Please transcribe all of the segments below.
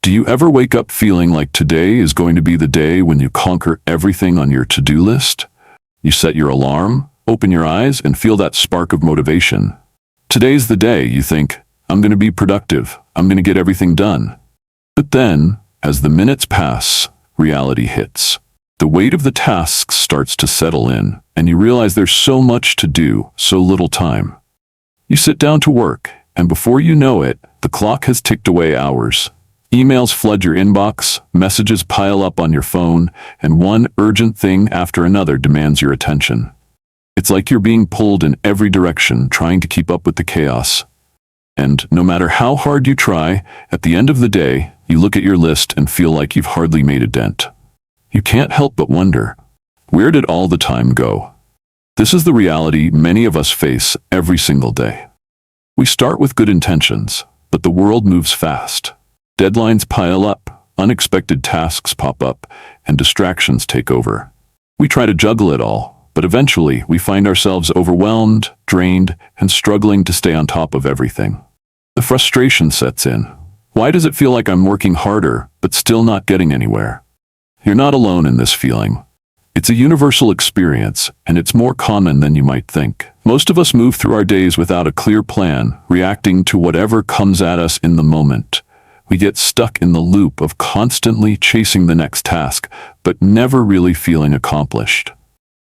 Do you ever wake up feeling like today is going to be the day when you conquer everything on your to-do list? You set your alarm, open your eyes, and feel that spark of motivation. Today's the day, you think, I'm going to be productive, I'm going to get everything done. But then, as the minutes pass, reality hits. The weight of the tasks starts to settle in, and you realize there's so much to do, so little time. You sit down to work, and before you know it, the clock has ticked away hours. Emails flood your inbox, messages pile up on your phone, and one urgent thing after another demands your attention. It's like you're being pulled in every direction, trying to keep up with the chaos. And no matter how hard you try, at the end of the day, you look at your list and feel like you've hardly made a dent. You can't help but wonder, where did all the time go? This is the reality many of us face every single day. We start with good intentions, but the world moves fast. Deadlines pile up, unexpected tasks pop up, and distractions take over. We try to juggle it all, but eventually we find ourselves overwhelmed, drained, and struggling to stay on top of everything. The frustration sets in. Why does it feel like I'm working harder, but still not getting anywhere? You're not alone in this feeling. It's a universal experience, and it's more common than you might think. Most of us move through our days without a clear plan, reacting to whatever comes at us in the moment. We get stuck in the loop of constantly chasing the next task, but never really feeling accomplished.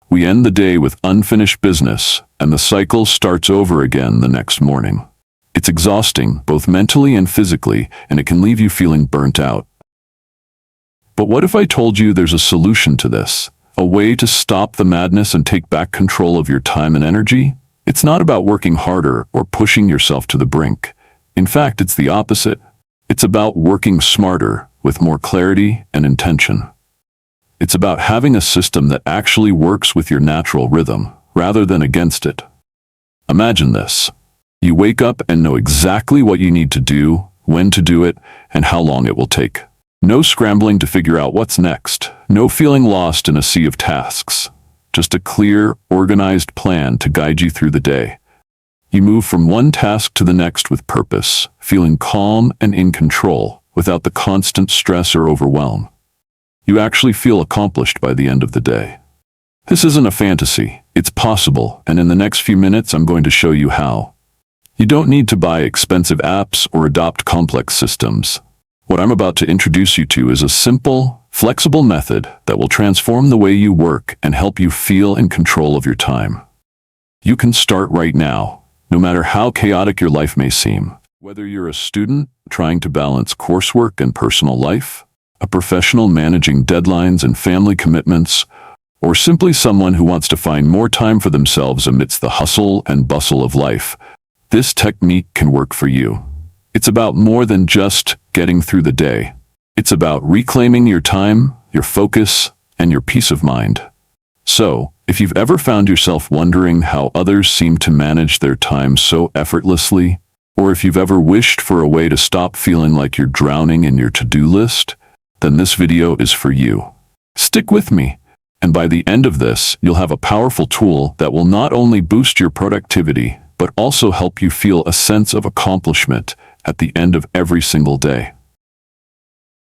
We end the day with unfinished business, and the cycle starts over again the next morning. It's exhausting, both mentally and physically, and it can leave you feeling burnt out. But what if I told you there's a solution to this? A way to stop the madness and take back control of your time and energy? It's not about working harder or pushing yourself to the brink. In fact, it's the opposite. It's about working smarter, with more clarity and intention. It's about having a system that actually works with your natural rhythm, rather than against it. Imagine this. You wake up and know exactly what you need to do, when to do it, and how long it will take. No scrambling to figure out what's next. No feeling lost in a sea of tasks. Just a clear, organized plan to guide you through the day. You move from one task to the next with purpose, feeling calm and in control, without the constant stress or overwhelm. You actually feel accomplished by the end of the day. This isn't a fantasy, it's possible, and in the next few minutes I'm going to show you how. You don't need to buy expensive apps or adopt complex systems. What I'm about to introduce you to is a simple, flexible method that will transform the way you work and help you feel in control of your time. You can start right now. No matter how chaotic your life may seem, whether you're a student trying to balance coursework and personal life, a professional managing deadlines and family commitments, or simply someone who wants to find more time for themselves amidst the hustle and bustle of life, this technique can work for you. It's about more than just getting through the day. It's about reclaiming your time, your focus, and your peace of mind. So, if you've ever found yourself wondering how others seem to manage their time so effortlessly, or if you've ever wished for a way to stop feeling like you're drowning in your to-do list, then this video is for you. Stick with me, and by the end of this, you'll have a powerful tool that will not only boost your productivity, but also help you feel a sense of accomplishment at the end of every single day.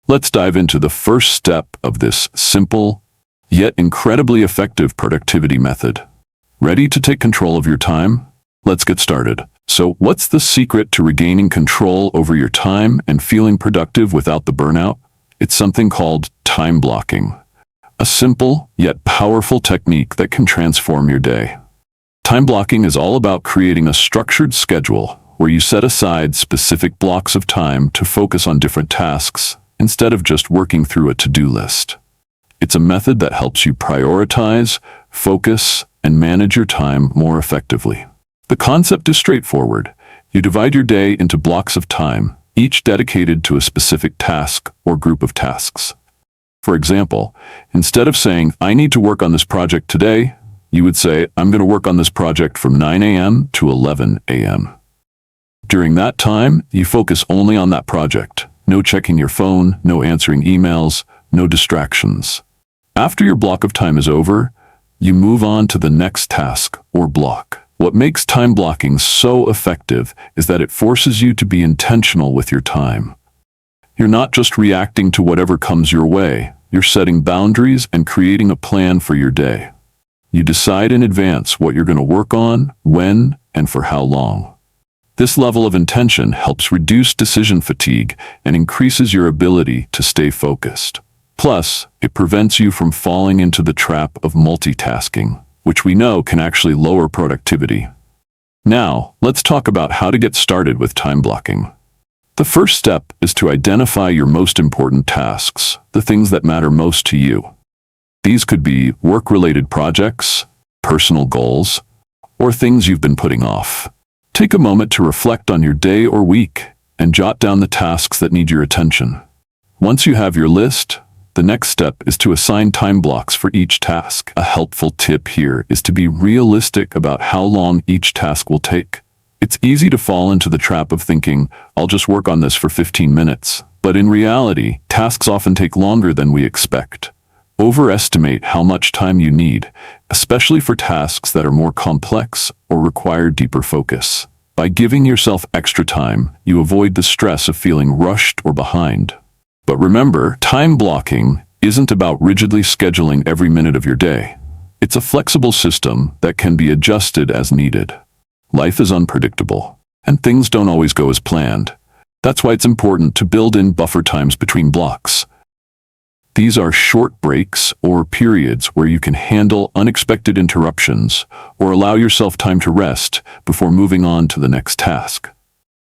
Let's dive into the first step of this simple, yet incredibly effective productivity method. Ready to take control of your time? Let's get started. So, what's the secret to regaining control over your time and feeling productive without the burnout? It's something called time blocking. A simple, yet powerful technique that can transform your day. Time blocking is all about creating a structured schedule where you set aside specific blocks of time to focus on different tasks instead of just working through a to-do list. It's a method that helps you prioritize, focus, and manage your time more effectively. The concept is straightforward. You divide your day into blocks of time, each dedicated to a specific task or group of tasks. For example, instead of saying, I need to work on this project today, you would say, I'm going to work on this project from 9 a.m. to 11 a.m. During that time, you focus only on that project. No checking your phone, no answering emails, no distractions. After your block of time is over, you move on to the next task or block. What makes time blocking so effective is that it forces you to be intentional with your time. You're not just reacting to whatever comes your way, you're setting boundaries and creating a plan for your day. You decide in advance what you're going to work on, when, and for how long. This level of intention helps reduce decision fatigue and increases your ability to stay focused. Plus, it prevents you from falling into the trap of multitasking, which we know can actually lower productivity. Now, let's talk about how to get started with time blocking. The first step is to identify your most important tasks, the things that matter most to you. These could be work-related projects, personal goals, or things you've been putting off. Take a moment to reflect on your day or week and jot down the tasks that need your attention. Once you have your list, the next step is to assign time blocks for each task. A helpful tip here is to be realistic about how long each task will take. It's easy to fall into the trap of thinking, I'll just work on this for 15 minutes. But in reality, tasks often take longer than we expect. Overestimate how much time you need, especially for tasks that are more complex or require deeper focus. By giving yourself extra time, you avoid the stress of feeling rushed or behind. But remember, time blocking isn't about rigidly scheduling every minute of your day. It's a flexible system that can be adjusted as needed. Life is unpredictable, and things don't always go as planned. That's why it's important to build in buffer times between blocks. These are short breaks or periods where you can handle unexpected interruptions or allow yourself time to rest before moving on to the next task.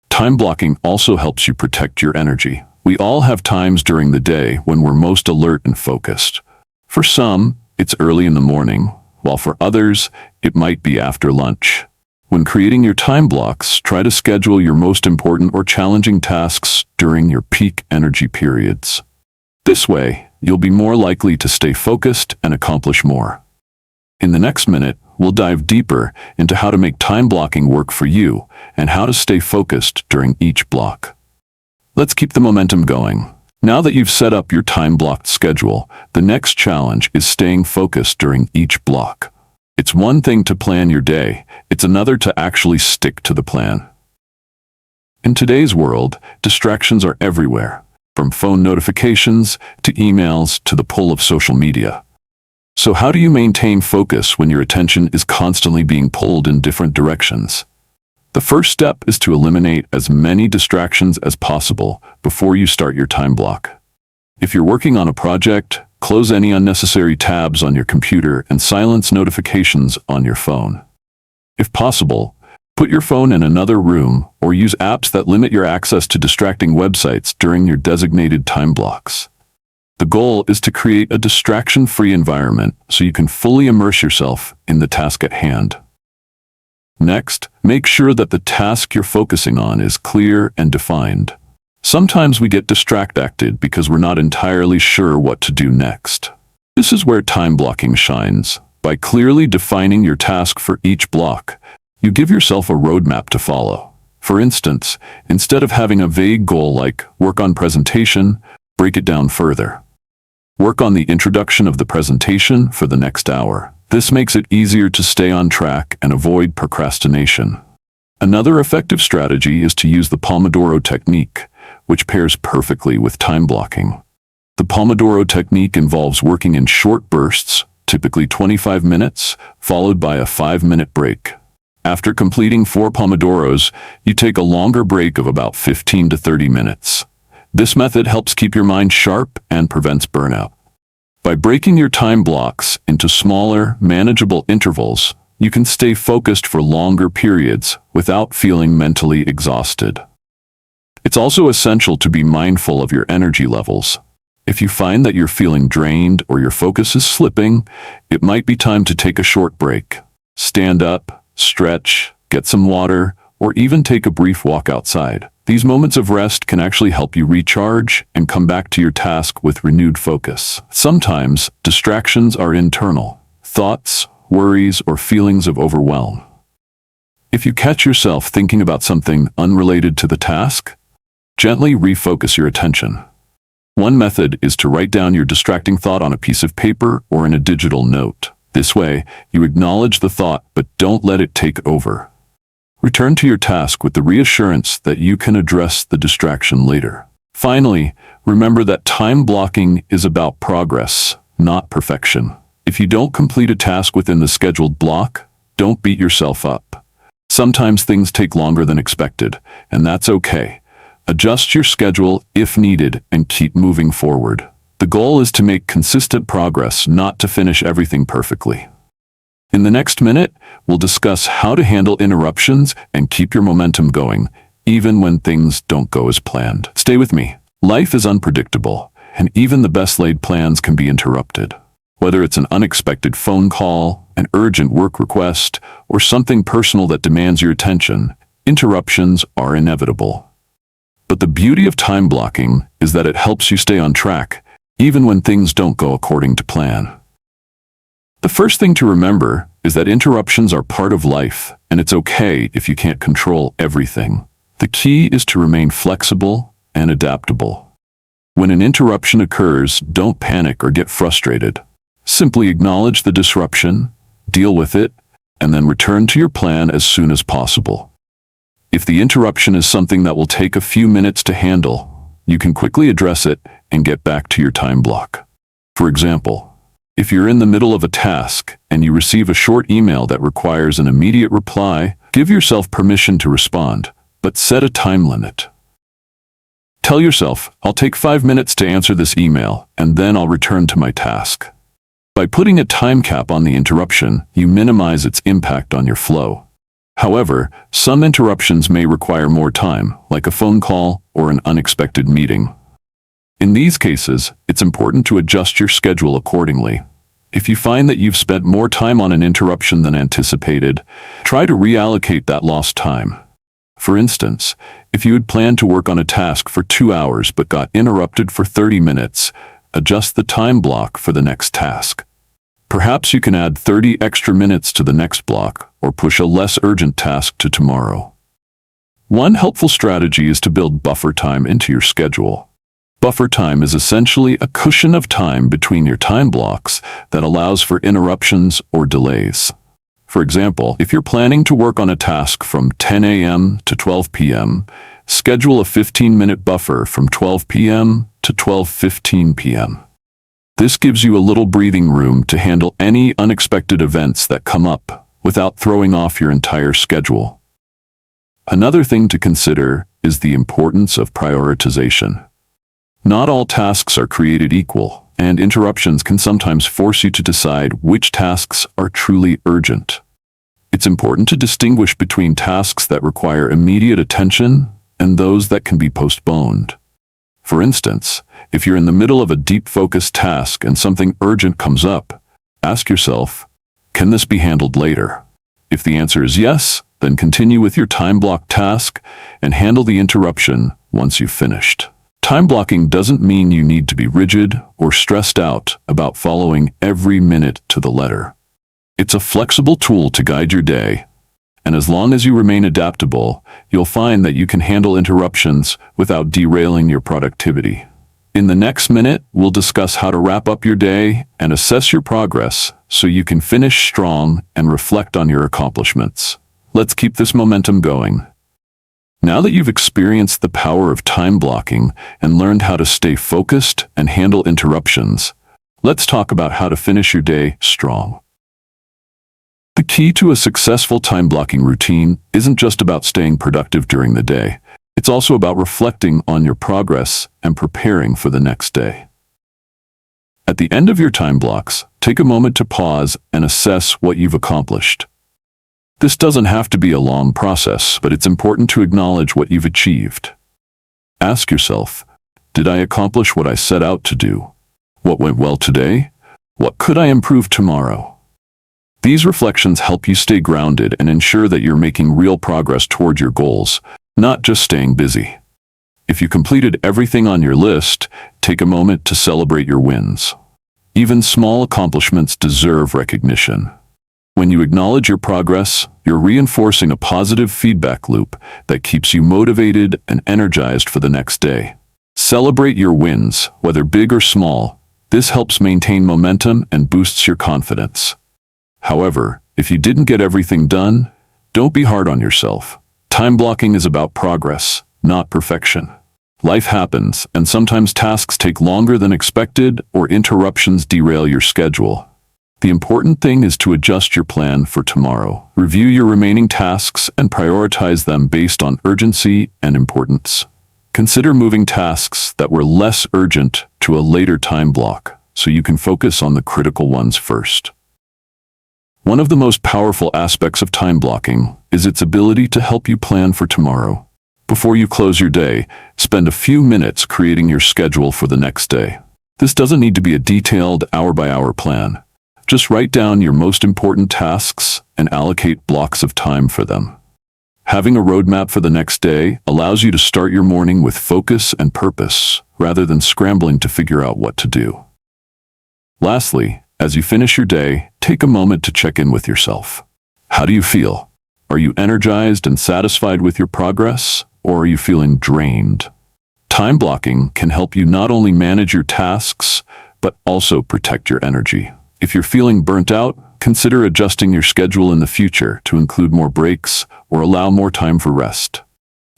Time blocking also helps you protect your energy. We all have times during the day when we're most alert and focused. For some, it's early in the morning, while for others, it might be after lunch. When creating your time blocks, try to schedule your most important or challenging tasks during your peak energy periods. This way, you'll be more likely to stay focused and accomplish more. In the next minute, we'll dive deeper into how to make time blocking work for you and how to stay focused during each block. Let's keep the momentum going. Now that you've set up your time-blocked schedule, the next challenge is staying focused during each block. It's one thing to plan your day, it's another to actually stick to the plan. In today's world, distractions are everywhere, from phone notifications to emails to the pull of social media. So how do you maintain focus when your attention is constantly being pulled in different directions? The first step is to eliminate as many distractions as possible before you start your time block. If you're working on a project, close any unnecessary tabs on your computer and silence notifications on your phone. If possible, put your phone in another room or use apps that limit your access to distracting websites during your designated time blocks. The goal is to create a distraction-free environment so you can fully immerse yourself in the task at hand. Next, make sure that the task you're focusing on is clear and defined. Sometimes we get distracted because we're not entirely sure what to do next. This is where time blocking shines. By clearly defining your task for each block, you give yourself a roadmap to follow. For instance, instead of having a vague goal like work on presentation, break it down further. Work on the introduction of the presentation for the next hour. This makes it easier to stay on track and avoid procrastination. Another effective strategy is to use the Pomodoro technique, which pairs perfectly with time blocking. The Pomodoro technique involves working in short bursts, typically 25 minutes, followed by a 5-minute break. After completing 4 Pomodoros, you take a longer break of about 15 to 30 minutes. This method helps keep your mind sharp and prevents burnout. By breaking your time blocks into smaller, manageable intervals, you can stay focused for longer periods without feeling mentally exhausted. It's also essential to be mindful of your energy levels. If you find that you're feeling drained or your focus is slipping, it might be time to take a short break. Stand up, stretch, get some water, or even take a brief walk outside. These moments of rest can actually help you recharge and come back to your task with renewed focus. Sometimes, distractions are internal, thoughts, worries, or feelings of overwhelm. If you catch yourself thinking about something unrelated to the task, gently refocus your attention. One method is to write down your distracting thought on a piece of paper or in a digital note. This way, you acknowledge the thought but don't let it take over. Return to your task with the reassurance that you can address the distraction later. Finally, Remember that time blocking is about progress, not perfection. If you don't complete a task within the scheduled block, don't beat yourself up. Sometimes things take longer than expected, and that's okay. Adjust your schedule if needed and keep moving forward. The goal is to make consistent progress, not to finish everything perfectly. In the next minute, we'll discuss how to handle interruptions and keep your momentum going, even when things don't go as planned. Stay with me. Life is unpredictable, and even the best laid plans can be interrupted. Whether it's an unexpected phone call, an urgent work request, or something personal that demands your attention, interruptions are inevitable. But the beauty of time blocking is that it helps you stay on track, even when things don't go according to plan. The first thing to remember is that interruptions are part of life, and it's okay if you can't control everything. The key is to remain flexible and adaptable. When an interruption occurs, don't panic or get frustrated. Simply acknowledge the disruption, deal with it, and then return to your plan as soon as possible. If the interruption is something that will take a few minutes to handle, you can quickly address it and get back to your time block. For example, if you're in the middle of a task and you receive a short email that requires an immediate reply, give yourself permission to respond, but set a time limit. Tell yourself, I'll take 5 minutes to answer this email, and then I'll return to my task. By putting a time cap on the interruption, you minimize its impact on your flow. However, some interruptions may require more time, like a phone call or an unexpected meeting. In these cases, it's important to adjust your schedule accordingly. If you find that you've spent more time on an interruption than anticipated, try to reallocate that lost time. For instance, if you had planned to work on a task for 2 hours but got interrupted for 30 minutes, adjust the time block for the next task. Perhaps you can add 30 extra minutes to the next block or push a less urgent task to tomorrow. One helpful strategy is to build buffer time into your schedule. Buffer time is essentially a cushion of time between your time blocks that allows for interruptions or delays. For example, if you're planning to work on a task from 10 a.m. to 12 p.m., schedule a 15-minute buffer from 12 p.m. to 12:15 p.m. This gives you a little breathing room to handle any unexpected events that come up without throwing off your entire schedule. Another thing to consider is the importance of prioritization. Not all tasks are created equal, and interruptions can sometimes force you to decide which tasks are truly urgent. It's important to distinguish between tasks that require immediate attention and those that can be postponed. For instance, if you're in the middle of a deep-focused task and something urgent comes up, ask yourself, can this be handled later? If the answer is yes, then continue with your time-blocked task and handle the interruption once you've finished. Time blocking doesn't mean you need to be rigid or stressed out about following every minute to the letter. It's a flexible tool to guide your day, and as long as you remain adaptable, you'll find that you can handle interruptions without derailing your productivity. In the next minute, we'll discuss how to wrap up your day and assess your progress so you can finish strong and reflect on your accomplishments. Let's keep this momentum going. Now that you've experienced the power of time blocking and learned how to stay focused and handle interruptions, let's talk about how to finish your day strong. The key to a successful time blocking routine isn't just about staying productive during the day. It's also about reflecting on your progress and preparing for the next day. At the end of your time blocks, take a moment to pause and assess what you've accomplished. This doesn't have to be a long process, but it's important to acknowledge what you've achieved. Ask yourself, did I accomplish what I set out to do? What went well today? What could I improve tomorrow? These reflections help you stay grounded and ensure that you're making real progress toward your goals, not just staying busy. If you completed everything on your list, take a moment to celebrate your wins. Even small accomplishments deserve recognition. When you acknowledge your progress, you're reinforcing a positive feedback loop that keeps you motivated and energized for the next day. Celebrate your wins, whether big or small. This helps maintain momentum and boosts your confidence. However, if you didn't get everything done, don't be hard on yourself. Time blocking is about progress, not perfection. Life happens, and sometimes tasks take longer than expected or interruptions derail your schedule. The important thing is to adjust your plan for tomorrow. Review your remaining tasks and prioritize them based on urgency and importance. Consider moving tasks that were less urgent to a later time block so you can focus on the critical ones first. One of the most powerful aspects of time blocking is its ability to help you plan for tomorrow. Before you close your day, spend a few minutes creating your schedule for the next day. This doesn't need to be a detailed hour-by-hour plan. Just write down your most important tasks and allocate blocks of time for them. Having a roadmap for the next day allows you to start your morning with focus and purpose, rather than scrambling to figure out what to do. Lastly, as you finish your day, take a moment to check in with yourself. How do you feel? Are you energized and satisfied with your progress, or are you feeling drained? Time blocking can help you not only manage your tasks, but also protect your energy. If you're feeling burnt out, consider adjusting your schedule in the future to include more breaks or allow more time for rest.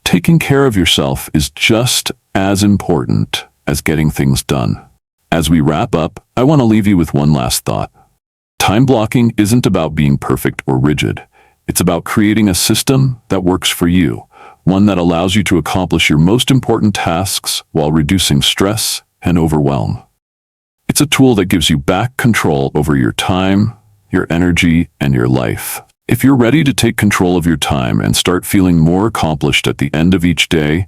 Taking care of yourself is just as important as getting things done. As we wrap up, I want to leave you with one last thought. Time blocking isn't about being perfect or rigid. It's about creating a system that works for you, one that allows you to accomplish your most important tasks while reducing stress and overwhelm. It's a tool that gives you back control over your time, your energy, and your life. If you're ready to take control of your time and start feeling more accomplished at the end of each day,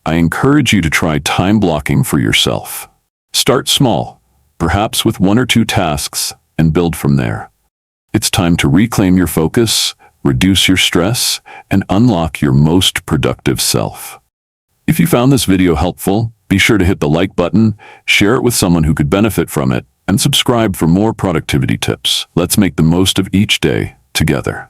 I encourage you to try time blocking for yourself. Start small, perhaps with 1 or 2 tasks, and build from there. It's time to reclaim your focus, reduce your stress, and unlock your most productive self. If you found this video helpful, be sure to hit the like button, share it with someone who could benefit from it, and subscribe for more productivity tips. Let's make the most of each day together.